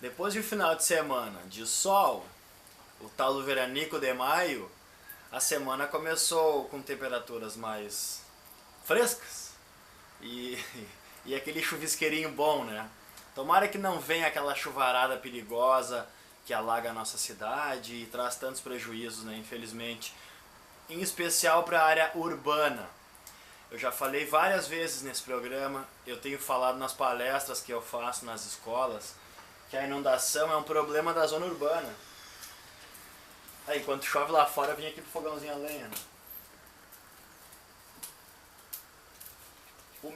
Depois de um final de semana de sol, o tal do veranico de maio, a semana começou com temperaturas mais frescas e, e aquele chuvisqueirinho bom, né? Tomara que não venha aquela chuvarada perigosa que alaga a nossa cidade e traz tantos prejuízos, né? Infelizmente, em especial para a área urbana. Eu já falei várias vezes nesse programa, eu tenho falado nas palestras que eu faço nas escolas, que a inundação é um problema da zona urbana. Aí, enquanto chove lá fora, eu vim aqui pro fogãozinho a lenha. Né? O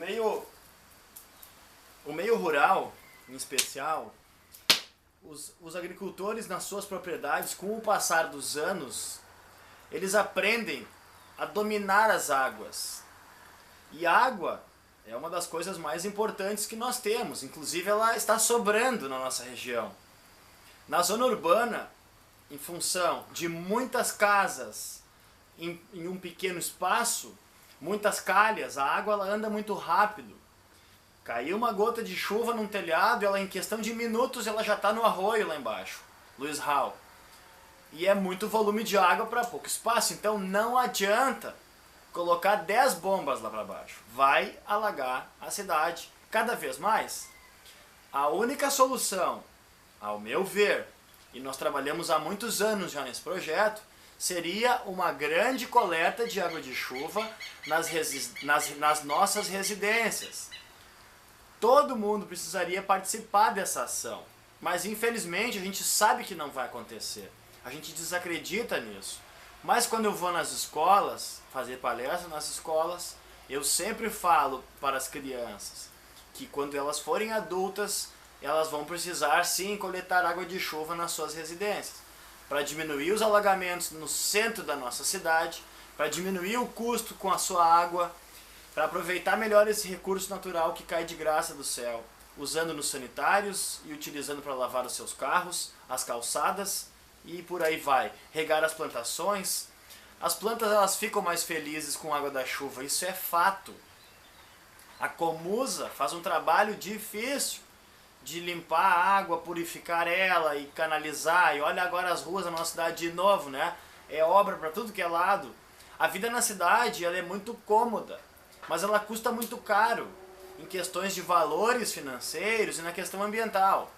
meio rural, em especial, os agricultores nas suas propriedades, com o passar dos anos, eles aprendem a dominar as águas. E a água é uma das coisas mais importantes que nós temos, inclusive ela está sobrando na nossa região. Na zona urbana, em função de muitas casas em um pequeno espaço, muitas calhas, a água ela anda muito rápido. Caiu uma gota de chuva num telhado, ela em questão de minutos ela já está no arroio lá embaixo, Lewis Hall. E é muito volume de água para pouco espaço, então não adianta colocar 10 bombas lá para baixo. Vai alagar a cidade cada vez mais. A única solução, ao meu ver, e nós trabalhamos há muitos anos já nesse projeto, seria uma grande coleta de água de chuva nas nossas residências. Todo mundo precisaria participar dessa ação, mas infelizmente a gente sabe que não vai acontecer. A gente desacredita nisso. Mas quando eu vou nas escolas, fazer palestra nas escolas, eu sempre falo para as crianças que quando elas forem adultas, elas vão precisar sim coletar água de chuva nas suas residências, para diminuir os alagamentos no centro da nossa cidade, para diminuir o custo com a sua água, para aproveitar melhor esse recurso natural que cai de graça do céu, usando nos sanitários e utilizando para lavar os seus carros, as calçadas, e por aí vai. Regar as plantações. As plantas elas ficam mais felizes com a água da chuva, isso é fato. A Comusa faz um trabalho difícil de limpar a água, purificar ela e canalizar. E olha agora as ruas da nossa cidade de novo, né? É obra para tudo que é lado. A vida na cidade ela é muito cômoda, mas ela custa muito caro em questões de valores financeiros e na questão ambiental.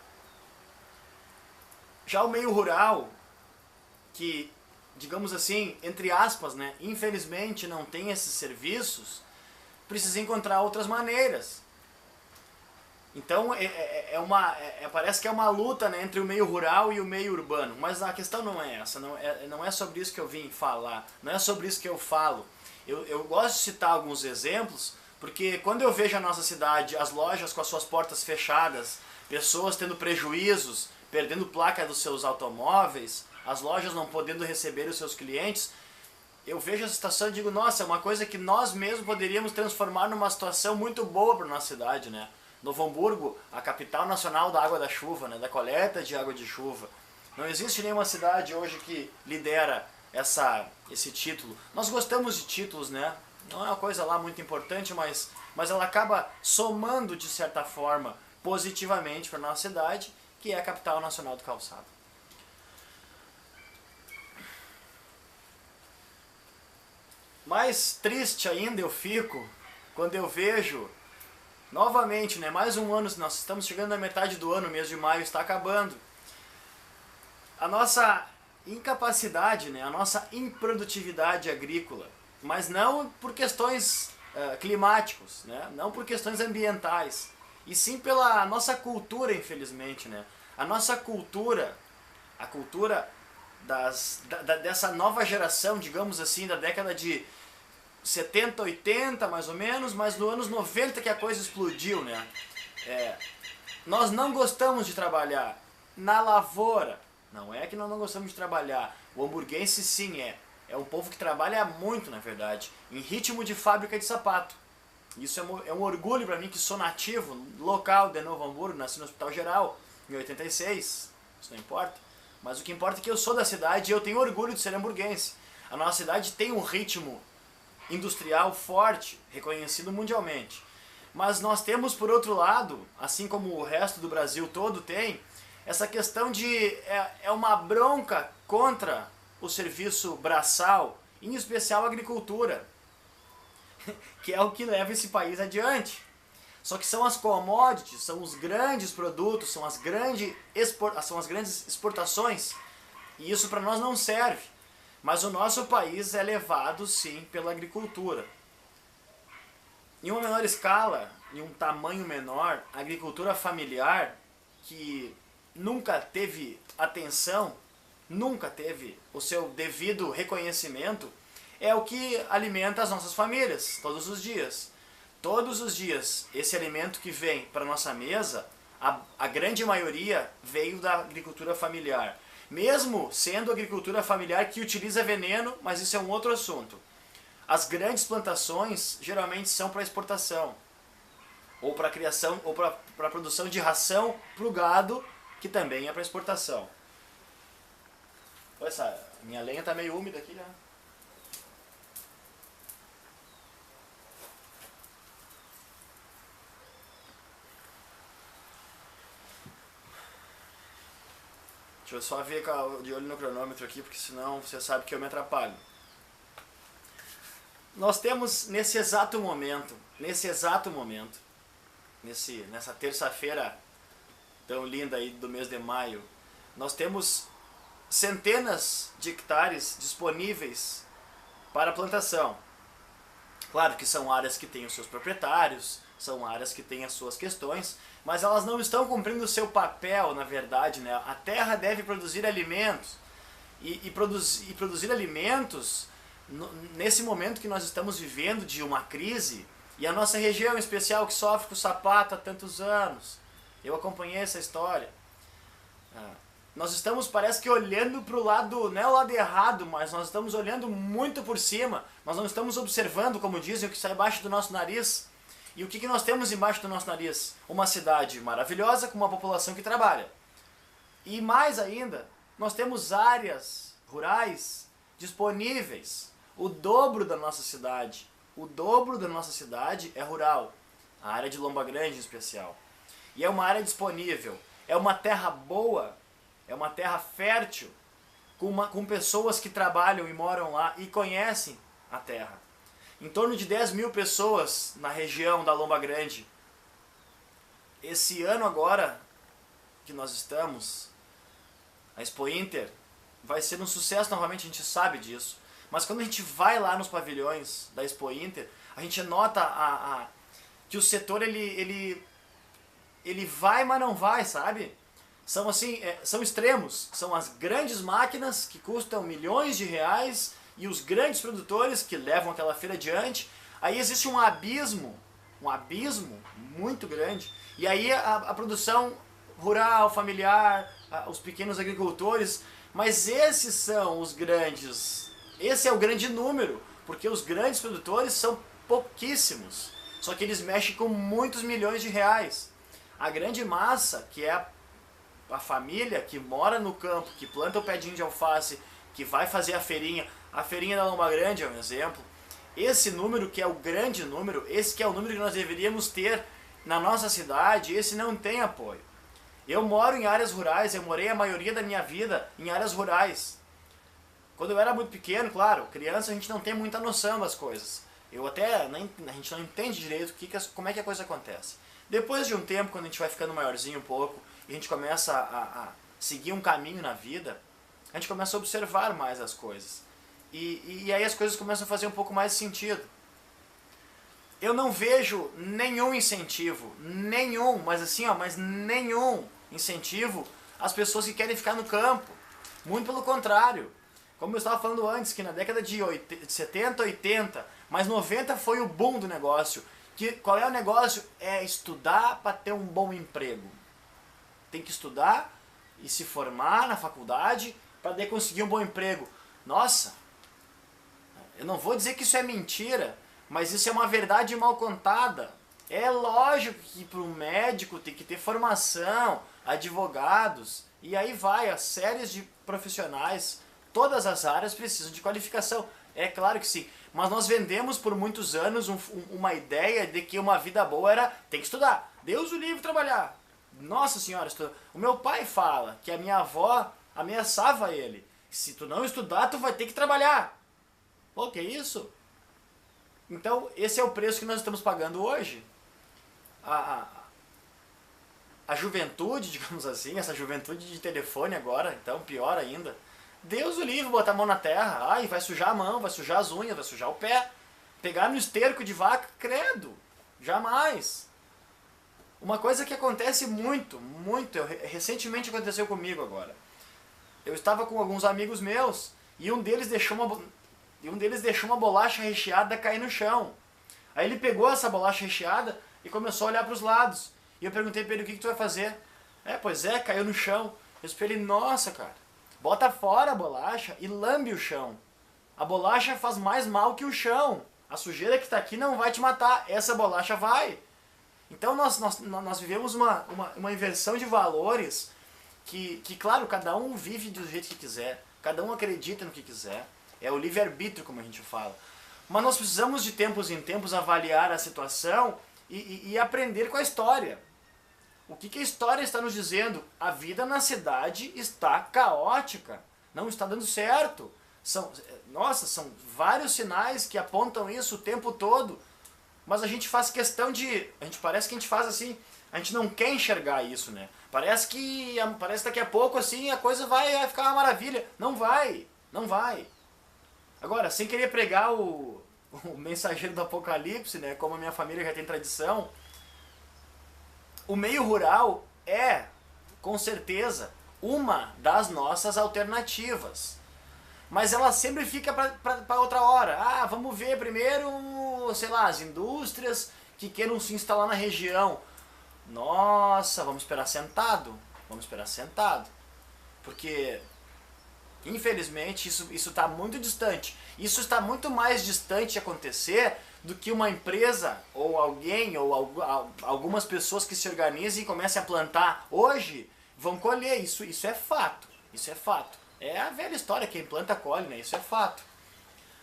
Já o meio rural, que, digamos assim, entre aspas, né, infelizmente não tem esses serviços, precisa encontrar outras maneiras. Então parece que é uma luta, né, entre o meio rural e o meio urbano, mas a questão não é essa, não é sobre isso que eu vim falar, não é sobre isso que eu falo. Eu gosto de citar alguns exemplos, porque quando eu vejo a nossa cidade, as lojas com as suas portas fechadas, pessoas tendo prejuízos, perdendo placa dos seus automóveis, as lojas não podendo receber os seus clientes, eu vejo essa situação e digo, nossa, é uma coisa que nós mesmos poderíamos transformar numa situação muito boa para a nossa cidade, né? Novo Hamburgo, a capital nacional da água da chuva, né? Da coleta de água de chuva. Não existe nenhuma cidade hoje que lidera esse título. Nós gostamos de títulos, né? Não é uma coisa lá muito importante, mas ela acaba somando, de certa forma, positivamente para a nossa cidade, que é a capital nacional do calçado. Mais triste ainda eu fico quando eu vejo, novamente, né, mais um ano, nós estamos chegando na metade do ano, o mês de maio está acabando, a nossa incapacidade, né, a nossa improdutividade agrícola, mas não por questões climáticos, né, não por questões ambientais, e sim pela nossa cultura, infelizmente, né? A nossa cultura, a cultura dessa nova geração, digamos assim, da década de 70, 80 mais ou menos, mas nos anos 90 que a coisa explodiu, né? Nós não gostamos de trabalhar na lavoura. Não é que nós não gostamos de trabalhar. O hamburguense sim é. É um povo que trabalha muito, na verdade, em ritmo de fábrica de sapato. Isso é um orgulho para mim, que sou nativo, local de Novo Hamburgo, nasci no Hospital Geral em 86, isso não importa. Mas o que importa é que eu sou da cidade e eu tenho orgulho de ser hamburguense. A nossa cidade tem um ritmo industrial forte, reconhecido mundialmente. Mas nós temos, por outro lado, assim como o resto do Brasil todo tem, essa questão de uma bronca contra o serviço braçal, em especial a agricultura, que é o que leva esse país adiante. Só que são as commodities, são os grandes produtos, são as grandes exportações, e isso para nós não serve. Mas o nosso país é levado sim pela agricultura. Em uma menor escala, em um tamanho menor, a agricultura familiar, que nunca teve atenção, nunca teve o seu devido reconhecimento, é o que alimenta as nossas famílias todos os dias. Todos os dias, esse alimento que vem para a nossa mesa, a grande maioria veio da agricultura familiar. Mesmo sendo agricultura familiar que utiliza veneno, mas isso é um outro assunto. As grandes plantações geralmente são para exportação, ou para criação, ou para a produção de ração para o gado, que também é para exportação. Olha, essa minha lenha está meio úmida aqui, né? Deixa eu só ver de olho no cronômetro aqui, porque senão você sabe que eu me atrapalho. Nós temos nessa terça-feira tão linda aí do mês de maio, nós temos centenas de hectares disponíveis para plantação. Claro que são áreas que têm os seus proprietários, são áreas que têm as suas questões, mas elas não estão cumprindo o seu papel, na verdade, né? A terra deve produzir alimentos, e produzir alimentos nesse momento que nós estamos vivendo de uma crise, e a nossa região em especial, que sofre com o sapato há tantos anos. Eu acompanhei essa história. Nós estamos, parece que, olhando para o lado, não é o lado errado, mas nós estamos olhando muito por cima. Nós não estamos observando, como dizem, o que está embaixo do nosso nariz. E o que nós temos embaixo do nosso nariz? Uma cidade maravilhosa com uma população que trabalha. E mais ainda, nós temos áreas rurais disponíveis. O dobro da nossa cidade. O dobro da nossa cidade é rural. A área de Lomba Grande em especial. E é uma área disponível. É uma terra boa. É uma terra fértil. Com pessoas que trabalham e moram lá e conhecem a terra. Em torno de 10 mil pessoas na região da Lomba Grande. Esse ano agora que nós estamos, a Expo Inter vai ser um sucesso novamente, a gente sabe disso. Mas quando a gente vai lá nos pavilhões da Expo Inter, a gente nota que o setor ele vai, mas não vai, sabe? São assim, são extremos. São as grandes máquinas que custam milhões de reais e os grandes produtores que levam aquela feira adiante. Aí existe um abismo muito grande. E aí a produção rural, familiar, os pequenos agricultores, mas esses são os grandes, esse é o grande número, porque os grandes produtores são pouquíssimos, só que eles mexem com muitos milhões de reais. A grande massa, que é a família que mora no campo, que planta o pedinho de alface, que vai fazer a feirinha da Lomba Grande é um exemplo. Esse número que é o grande número, esse que é o número que nós deveríamos ter na nossa cidade, esse não tem apoio. Eu moro em áreas rurais, eu morei a maioria da minha vida em áreas rurais. Quando eu era muito pequeno, claro, criança, a gente não tem muita noção das coisas. A gente não entende direito como é que a coisa acontece. Depois de um tempo, quando a gente vai ficando maiorzinho um pouco, e a gente começa a seguir um caminho na vida, a gente começa a observar mais as coisas. E aí as coisas começam a fazer um pouco mais de sentido. Eu não vejo nenhum incentivo, mas nenhum incentivo às pessoas que querem ficar no campo. Muito pelo contrário. Como eu estava falando antes, que na década de 70, 80, mas 90 foi o boom do negócio. Qual é o negócio? É estudar para ter um bom emprego. Tem que estudar e se formar na faculdade para conseguir um bom emprego. Nossa, eu não vou dizer que isso é mentira, mas isso é uma verdade mal contada. É lógico que para um médico tem que ter formação, advogados, e aí vai, as séries de profissionais, todas as áreas precisam de qualificação. É claro que sim, mas nós vendemos por muitos anos uma ideia de que uma vida boa era, tem que estudar, Deus o livre trabalhar. Nossa senhora, o meu pai fala que a minha avó ameaçava ele, se tu não estudar tu vai ter que trabalhar. Pô, que isso? Então esse é o preço que nós estamos pagando hoje. A juventude, digamos assim, essa juventude de telefone agora, então pior ainda. Deus o livre, botar a mão na terra, ai, vai sujar a mão, vai sujar as unhas, vai sujar o pé. Pegar no esterco de vaca, credo, jamais. Uma coisa que acontece muito, recentemente aconteceu comigo agora. Eu estava com alguns amigos meus e um deles deixou uma bolacha recheada cair no chão. Aí ele pegou essa bolacha recheada e começou a olhar para os lados. E eu perguntei para ele, o que tu vai fazer? Pois é, caiu no chão. Eu disse para ele, nossa cara, bota fora a bolacha e lambe o chão. A bolacha faz mais mal que o chão. A sujeira que está aqui não vai te matar, essa bolacha vai. Então nós vivemos uma inversão de valores que, claro, cada um vive do jeito que quiser, cada um acredita no que quiser. É o livre-arbítrio, como a gente fala. Mas nós precisamos de tempos em tempos avaliar a situação e aprender com a história. O que a história está nos dizendo? A vida na cidade está caótica, não está dando certo. São vários sinais que apontam isso o tempo todo, mas a gente faz questão parece que a gente faz assim, a gente não quer enxergar isso, né? Parece que daqui a pouco assim a coisa vai ficar uma maravilha. Não vai, não vai. Agora, sem querer pregar o mensageiro do apocalipse, né, como a minha família já tem tradição, o meio rural é, com certeza, uma das nossas alternativas. Mas ela sempre fica para outra hora. Vamos ver primeiro, sei lá, as indústrias que queiram se instalar na região. Nossa, vamos esperar sentado. Vamos esperar sentado. Porque, infelizmente, isso está muito distante. Isso está muito mais distante de acontecer do que uma empresa, ou alguém, ou algumas pessoas que se organizem e comecem a plantar hoje, vão colher. Isso é fato. Isso é fato. É a velha história, quem planta colhe, né? Isso é fato.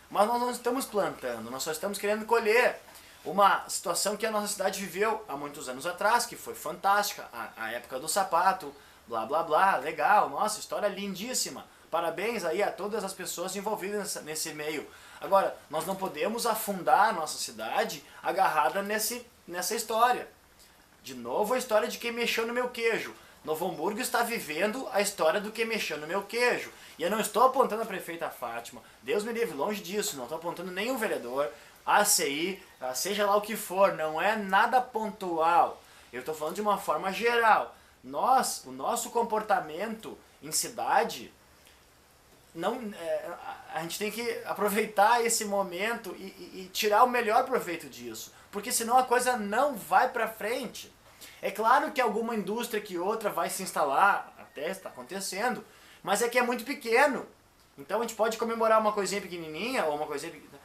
Mas nós não estamos plantando, nós só estamos querendo colher. Uma situação que a nossa cidade viveu há muitos anos atrás, que foi fantástica, a época do sapato, blá blá blá, legal, nossa, história lindíssima. Parabéns aí a todas as pessoas envolvidas nesse meio. Agora, nós não podemos afundar a nossa cidade agarrada nessa história. De novo a história de quem mexeu no meu queijo. Novo Hamburgo está vivendo a história do que mexeu no meu queijo. E eu não estou apontando a prefeita Fátima, Deus me livre, longe disso, não estou apontando nenhum vereador, ACI, seja lá o que for, não é nada pontual. Eu estou falando de uma forma geral. O nosso comportamento em cidade, a gente tem que aproveitar esse momento e tirar o melhor proveito disso, porque senão a coisa não vai para frente. É claro que alguma indústria que outra vai se instalar, até está acontecendo, mas é que é muito pequeno. Então a gente pode comemorar uma coisinha pequenininha ou uma coisinha pequenininha,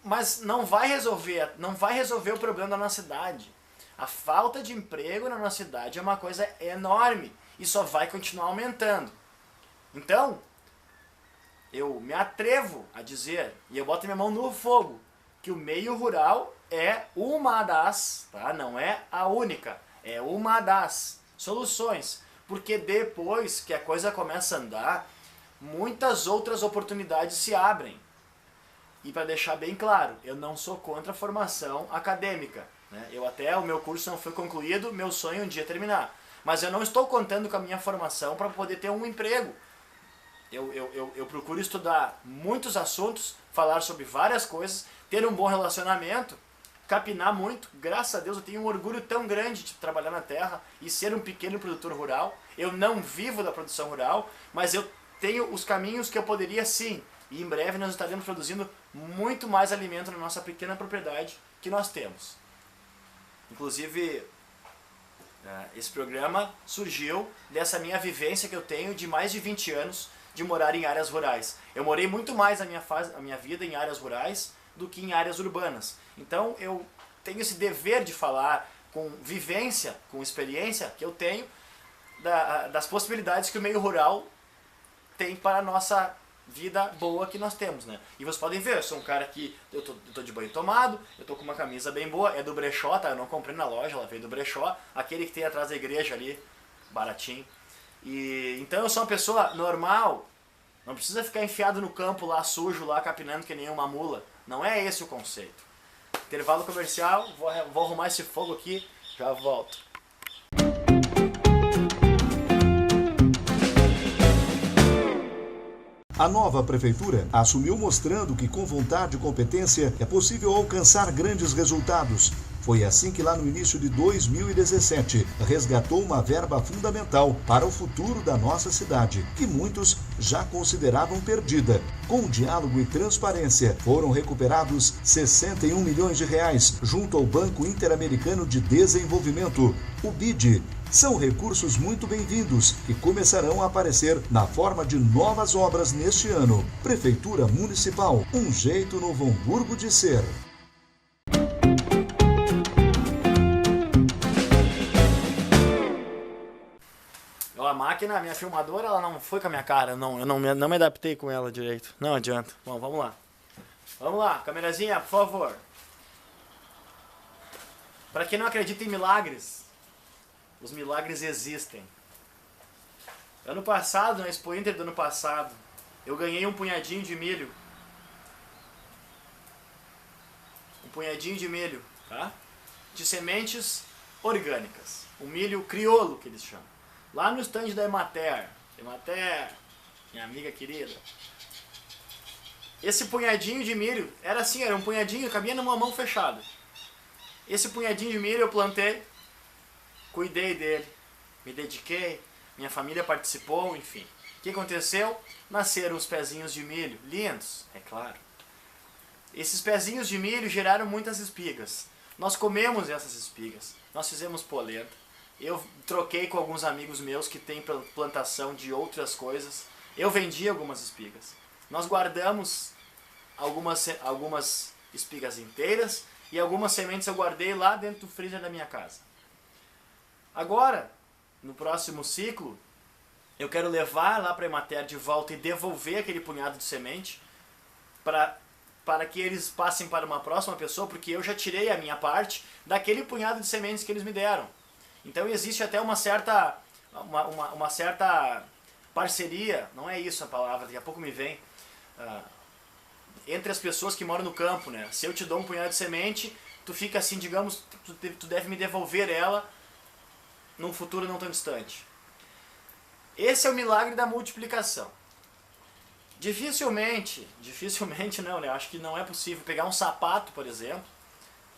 mas não vai resolver o problema da nossa cidade. A falta de emprego na nossa cidade é uma coisa enorme e só vai continuar aumentando. Então, eu me atrevo a dizer, e eu boto minha mão no fogo, que o meio rural é uma das, tá? Não é a única, é uma das soluções. Porque depois que a coisa começa a andar, muitas outras oportunidades se abrem. E para deixar bem claro, eu não sou contra a formação acadêmica, né? O meu curso não foi concluído, meu sonho é um dia terminar. Mas eu não estou contando com a minha formação para poder ter um emprego. Eu procuro estudar muitos assuntos, falar sobre várias coisas, ter um bom relacionamento, capinar muito. Graças a Deus eu tenho um orgulho tão grande de trabalhar na terra e ser um pequeno produtor rural. Eu não vivo da produção rural, mas eu tenho os caminhos que eu poderia sim E em breve nós estaremos produzindo muito mais alimento na nossa pequena propriedade que nós temos. Inclusive, esse programa surgiu dessa minha vivência que eu tenho de mais de 20 anos de morar em áreas rurais. Eu morei muito mais a minha vida em áreas rurais do que em áreas urbanas. Então eu tenho esse dever de falar com vivência, com experiência que eu tenho das possibilidades que o meio rural tem para a nossa vida boa que nós temos, né? E vocês podem ver, eu sou um cara que eu tô de banho tomado, eu tô com uma camisa bem boa, é do brechó, tá? Eu não comprei na loja, ela veio do brechó, aquele que tem atrás da igreja ali, baratinho. E então eu sou uma pessoa normal, não precisa ficar enfiado no campo lá sujo, lá capinando que nem uma mula. Não é esse o conceito. Intervalo comercial, vou arrumar esse fogo aqui, já volto. A nova prefeitura assumiu mostrando que com vontade e competência é possível alcançar grandes resultados. Foi assim que lá no início de 2017 resgatou uma verba fundamental para o futuro da nossa cidade, que muitos já consideravam perdida. Com diálogo e transparência, foram recuperados 61 milhões de reais junto ao Banco Interamericano de Desenvolvimento, o BID. São recursos muito bem-vindos que começarão a aparecer na forma de novas obras neste ano. Prefeitura Municipal, um jeito Novo Hamburgo de ser. A máquina, a minha filmadora, ela não foi com a minha cara, eu não me adaptei com ela direito. Não adianta. Bom, vamos lá. Vamos lá, câmerazinha, por favor. Para quem não acredita em milagres, os milagres existem. Ano passado, na Expo Inter do ano passado, eu ganhei um punhadinho de milho. Um punhadinho de milho, tá? De sementes orgânicas. O milho crioulo, que eles chamam. Lá no stand da Emater, minha amiga querida. Esse punhadinho de milho, era assim, era um punhadinho, cabia numa mão fechada. Esse punhadinho de milho eu plantei, cuidei dele, me dediquei, minha família participou, enfim. O que aconteceu? Nasceram os pezinhos de milho, lindos, é claro. Esses pezinhos de milho geraram muitas espigas. Nós comemos essas espigas, nós fizemos polenta. Eu troquei com alguns amigos meus que têm plantação de outras coisas. Eu vendi algumas espigas. Nós guardamos algumas espigas inteiras e algumas sementes eu guardei lá dentro do freezer da minha casa. Agora, no próximo ciclo, eu quero levar lá para a Emater de volta e devolver aquele punhado de semente para que eles passem para uma próxima pessoa, porque eu já tirei a minha parte daquele punhado de sementes que eles me deram. Então existe até uma certa parceria, não é isso a palavra, daqui a pouco me vem, entre as pessoas que moram no campo, né? Se eu te dou um punhado de semente, tu fica assim, digamos, tu deve me devolver ela num futuro não tão distante. Esse é o milagre da multiplicação. Dificilmente não, né? Acho que não é possível pegar um sapato, por exemplo.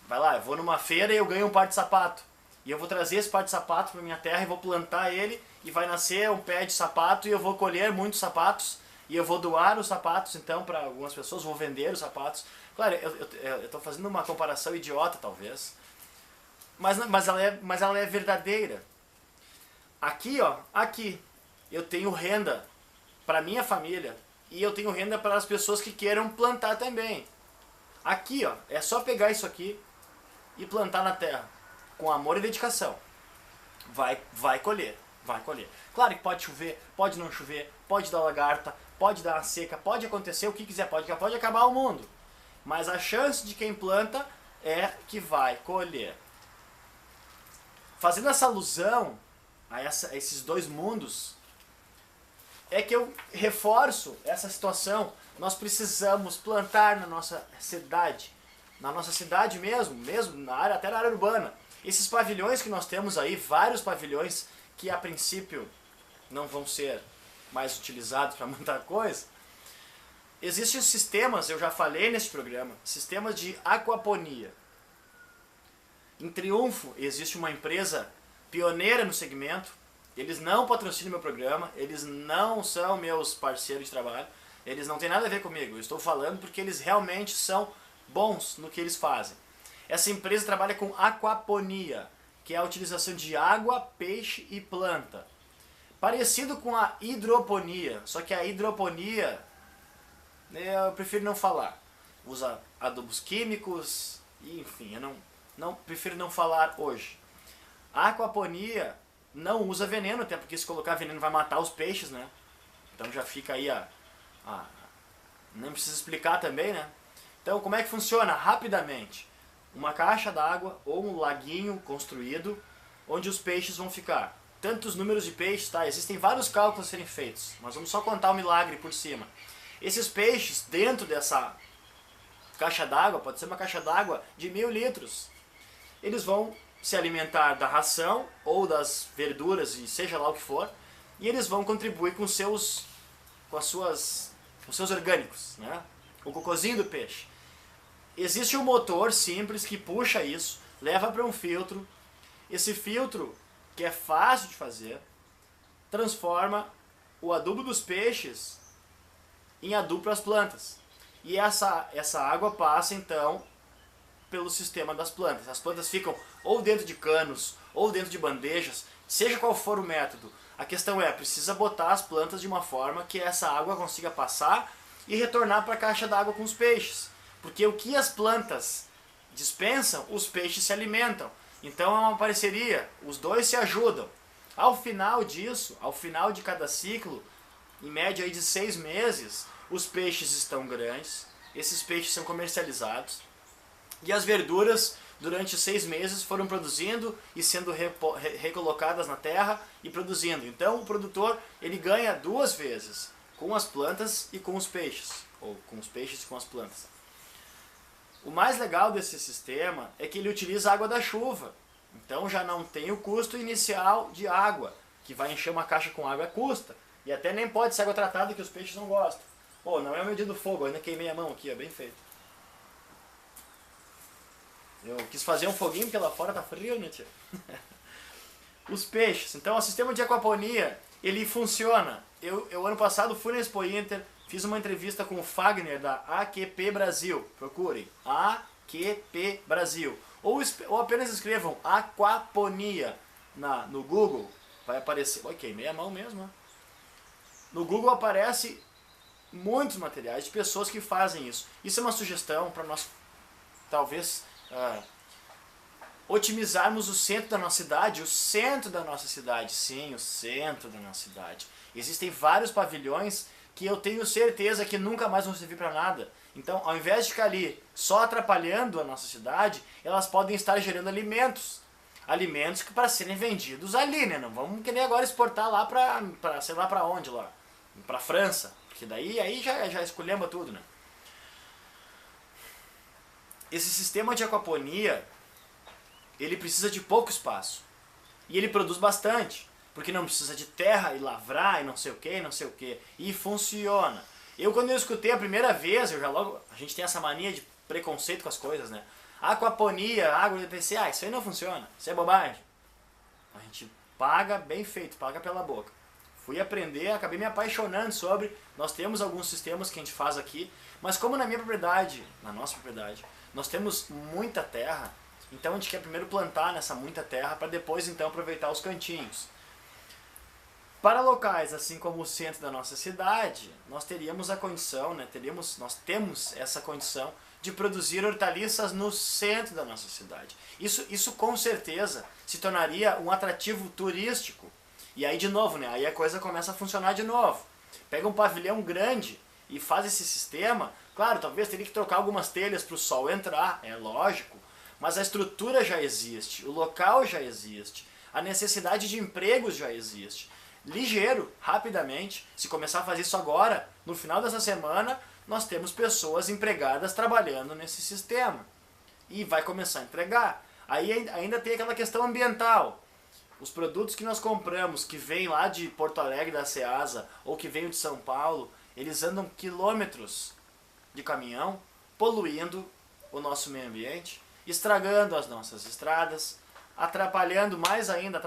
Vai lá, eu vou numa feira e eu ganho um par de sapato. E eu vou trazer esse par de sapato para minha terra e vou plantar ele e vai nascer um pé de sapato e eu vou colher muitos sapatos e eu vou doar os sapatos então para algumas pessoas, vou vender os sapatos. Claro, eu estou fazendo uma comparação idiota talvez, mas ela é verdadeira. Aqui, ó, aqui eu tenho renda para minha família e eu tenho renda para as pessoas que queiram plantar também. Aqui, ó, é só pegar isso aqui e plantar na terra. Com amor e dedicação, vai colher, vai colher. Claro que pode chover, pode não chover, pode dar lagarta, pode dar uma seca, pode acontecer o que quiser, pode acabar o mundo. Mas a chance de quem planta é que vai colher. Fazendo essa alusão a esses dois mundos, é que eu reforço essa situação. Nós precisamos plantar na nossa cidade mesmo até na área urbana. Esses pavilhões que nós temos aí, vários pavilhões que a princípio não vão ser mais utilizados para muita coisa, existem sistemas, eu já falei nesse programa, sistemas de aquaponia. Em Triunfo existe uma empresa pioneira no segmento, eles não patrocinam meu programa, eles não são meus parceiros de trabalho, Eles não têm nada a ver comigo. Eu estou falando porque eles realmente são bons no que eles fazem. Essa empresa trabalha com aquaponia, que é a utilização de água, peixe e planta. Parecido com a hidroponia, só que a hidroponia eu prefiro não falar. Usa adubos químicos, enfim, eu não prefiro não falar hoje. A aquaponia não usa veneno, até porque se colocar veneno vai matar os peixes, né? Então já fica aí não precisa explicar também, né? Então como é que funciona? Rapidamente. Uma caixa d'água ou um laguinho construído onde os peixes vão ficar. Tantos números de peixes, tá? Existem vários cálculos a serem feitos, mas vamos só contar o milagre por cima. Esses peixes dentro dessa caixa d'água, pode ser uma caixa d'água de 1000 litros, eles vão se alimentar da ração ou das verduras e seja lá o que for, e eles vão contribuir com os seus orgânicos, né? O cocôzinho do peixe. Existe um motor simples que puxa isso, leva para um filtro. Esse filtro, que é fácil de fazer, transforma o adubo dos peixes em adubo para as plantas. E essa água passa então pelo sistema das plantas. As plantas ficam ou dentro de canos, ou dentro de bandejas, seja qual for o método. A questão é, precisa botar as plantas de uma forma que essa água consiga passar e retornar para a caixa d'água com os peixes. Porque o que as plantas dispensam, os peixes se alimentam. Então é uma parceria, os dois se ajudam. Ao final disso, ao final de cada ciclo, em média aí de 6 meses, os peixes estão grandes, esses peixes são comercializados, e as verduras durante 6 meses foram produzindo e sendo recolocadas na terra e produzindo. Então o produtor ele ganha 2 vezes, com as plantas e com os peixes, ou com os peixes e com as plantas. O mais legal desse sistema é que ele utiliza a água da chuva, então já não tem o custo inicial de água, que vai encher uma caixa com água custa, e até nem pode ser água tratada que os peixes não gostam. Pô, não é o meu dia do fogo, eu ainda queimei a mão aqui, é bem feito. Eu quis fazer um foguinho porque lá fora tá frio, né, tia? Os peixes, então o sistema de aquaponia, ele funciona. Eu ano passado fui na Expo Inter, fiz uma entrevista com o Fagner da AQP Brasil, procurem, AQP Brasil. Ou apenas escrevam aquaponia no Google, vai aparecer, oi, queimei a mão mesmo, né? No Google aparece muitos materiais de pessoas que fazem isso. Isso é uma sugestão para nós, talvez, otimizarmos o centro da nossa cidade. O centro da nossa cidade, sim, o centro da nossa cidade. Existem vários pavilhões que eu tenho certeza que nunca mais vão servir para nada. Então, ao invés de ficar ali só atrapalhando a nossa cidade, elas podem estar gerando alimentos. Alimentos que para serem vendidos ali, né? Não vamos querer agora exportar lá para sei lá para onde lá. Para França. Porque daí aí já esculhamba tudo, né? Esse sistema de aquaponia, ele precisa de pouco espaço. E ele produz bastante. Porque não precisa de terra e lavrar e não sei o que, não sei o que. E funciona. Quando eu escutei a primeira vez, a gente tem essa mania de preconceito com as coisas, né? Aquaponia, água, eu pensei, isso aí não funciona, isso é bobagem. A gente paga bem feito, paga pela boca. Fui aprender, acabei me apaixonando sobre, nós temos alguns sistemas que a gente faz aqui, mas como na minha propriedade, na nossa propriedade, nós temos muita terra, então a gente quer primeiro plantar nessa muita terra para depois então aproveitar os cantinhos. Para locais assim como o centro da nossa cidade, nós teríamos a condição, né, nós temos essa condição de produzir hortaliças no centro da nossa cidade. Isso com certeza se tornaria um atrativo turístico. E aí de novo, né, aí a coisa começa a funcionar de novo. Pega um pavilhão grande e faz esse sistema, claro, talvez teria que trocar algumas telhas para o sol entrar, é lógico, mas a estrutura já existe, o local já existe, a necessidade de empregos já existe. Ligeiro, rapidamente, se começar a fazer isso agora, no final dessa semana, nós temos pessoas empregadas trabalhando nesse sistema. E vai começar a entregar. Aí ainda tem aquela questão ambiental. Os produtos que nós compramos, que vêm lá de Porto Alegre, da Ceasa, ou que vêm de São Paulo, eles andam quilômetros de caminhão, poluindo o nosso meio ambiente, estragando as nossas estradas, atrapalhando mais ainda,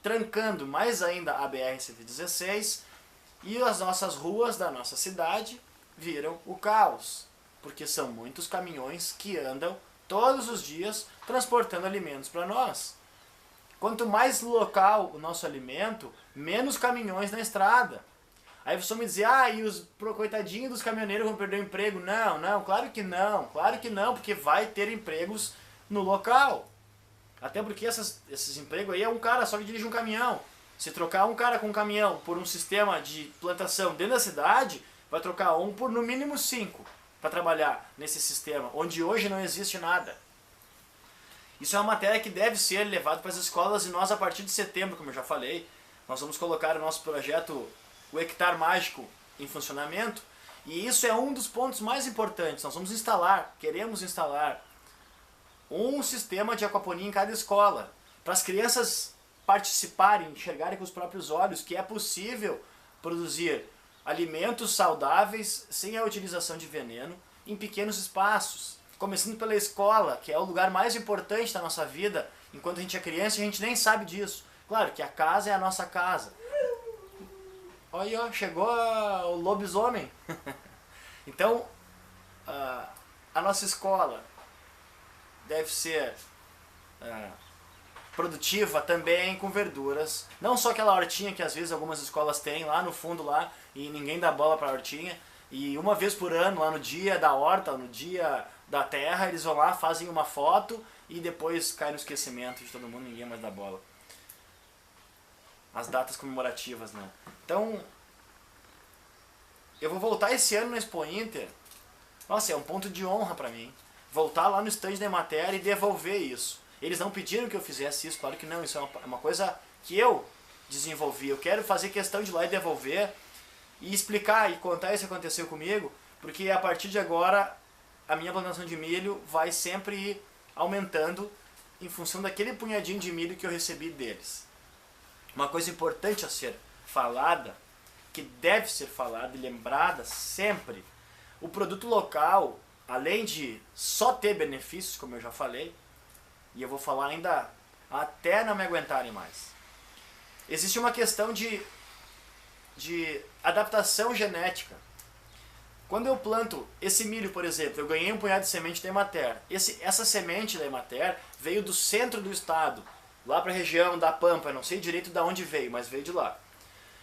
trancando mais ainda a BR-116 E as nossas ruas da nossa cidade viram o caos, porque são muitos caminhões que andam todos os dias transportando alimentos para nós. Quanto mais local o nosso alimento, menos caminhões na estrada. Aí você me dizer, e os coitadinhos dos caminhoneiros vão perder o emprego. Não, claro que não, porque vai ter empregos no local. Até porque esses empregos aí é um cara só que dirige um caminhão. Se trocar um cara com um caminhão por um sistema de plantação dentro da cidade, vai trocar um por no mínimo 5 para trabalhar nesse sistema, onde hoje não existe nada. Isso é uma matéria que deve ser levada para as escolas e nós, a partir de setembro, como eu já falei, nós vamos colocar o nosso projeto, o Hectare Mágico, em funcionamento. E isso é um dos pontos mais importantes. Nós vamos queremos instalar um sistema de aquaponia em cada escola, para as crianças participarem, enxergarem com os próprios olhos que é possível produzir alimentos saudáveis sem a utilização de veneno em pequenos espaços. Começando pela escola, que é o lugar mais importante da nossa vida. Enquanto a gente é criança, a gente nem sabe disso. Claro que a casa é a nossa casa. Olha, ó, chegou o lobisomem. Então, a nossa escola deve ser produtiva também com verduras. Não só aquela hortinha que às vezes algumas escolas têm lá no fundo lá e ninguém dá bola para a hortinha. E uma vez por ano, lá no dia da horta, no dia da terra, eles vão lá, fazem uma foto e depois cai no esquecimento de todo mundo, ninguém mais dá bola. As datas comemorativas, né? Então, eu vou voltar esse ano no Expo Inter. Nossa, é um ponto de honra pra mim. Voltar lá no stand da Emater e devolver isso. Eles não pediram que eu fizesse isso, claro que não. Isso é uma coisa que eu desenvolvi. Eu quero fazer questão de ir lá e devolver e explicar e contar isso que aconteceu comigo, porque a partir de agora a minha plantação de milho vai sempre ir aumentando em função daquele punhadinho de milho que eu recebi deles. Uma coisa importante a ser falada, que deve ser falada e lembrada sempre, o produto local, além de só ter benefícios, como eu já falei, e eu vou falar ainda até não me aguentarem mais, existe uma questão de adaptação genética. Quando eu planto esse milho, por exemplo, eu ganhei um punhado de semente da Emater. Essa semente da Emater veio do centro do estado, lá para a região da Pampa, eu não sei direito de onde veio, mas veio de lá.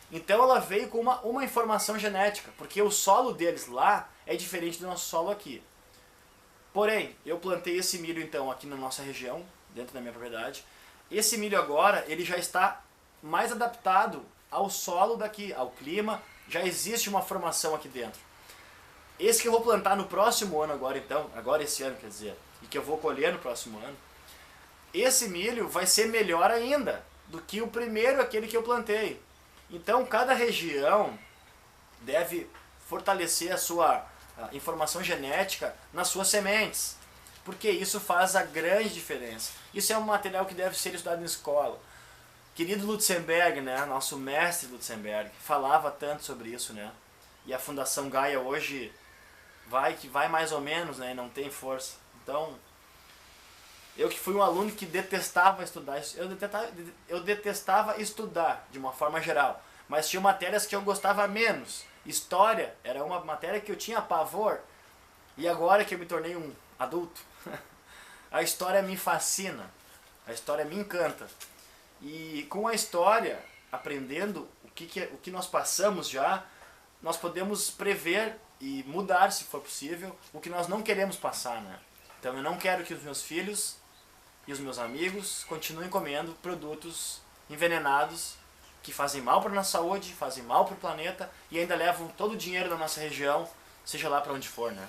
Então ela veio com uma informação genética, porque o solo deles lá é diferente do nosso solo aqui. Porém, eu plantei esse milho então aqui na nossa região, dentro da minha propriedade. Esse milho agora, ele já está mais adaptado ao solo daqui, ao clima, já existe uma formação aqui dentro. Esse que eu vou plantar no próximo ano agora então, agora esse ano quer dizer, e que eu vou colher no próximo ano, esse milho vai ser melhor ainda do que o primeiro, aquele que eu plantei. Então cada região deve fortalecer a sua informação genética nas suas sementes, porque isso faz a grande diferença. Isso é um material que deve ser estudado em escola. Querido Lutzenberg, né, nosso mestre Lutzenberg, falava tanto sobre isso, né? E a Fundação Gaia hoje vai mais ou menos, né, e não tem força. Então, eu que fui um aluno que detestava estudar, eu detestava estudar de uma forma geral, mas tinha matérias que eu gostava menos. História era uma matéria que eu tinha pavor, e agora que eu me tornei um adulto, a história me fascina, a história me encanta. E com a história, aprendendo o que nós passamos já, nós podemos prever e mudar, se for possível, o que nós não queremos passar, né? Então eu não quero que os meus filhos e os meus amigos continuem comendo produtos envenenados que fazem mal para a nossa saúde, fazem mal para o planeta e ainda levam todo o dinheiro da nossa região, seja lá para onde for, né?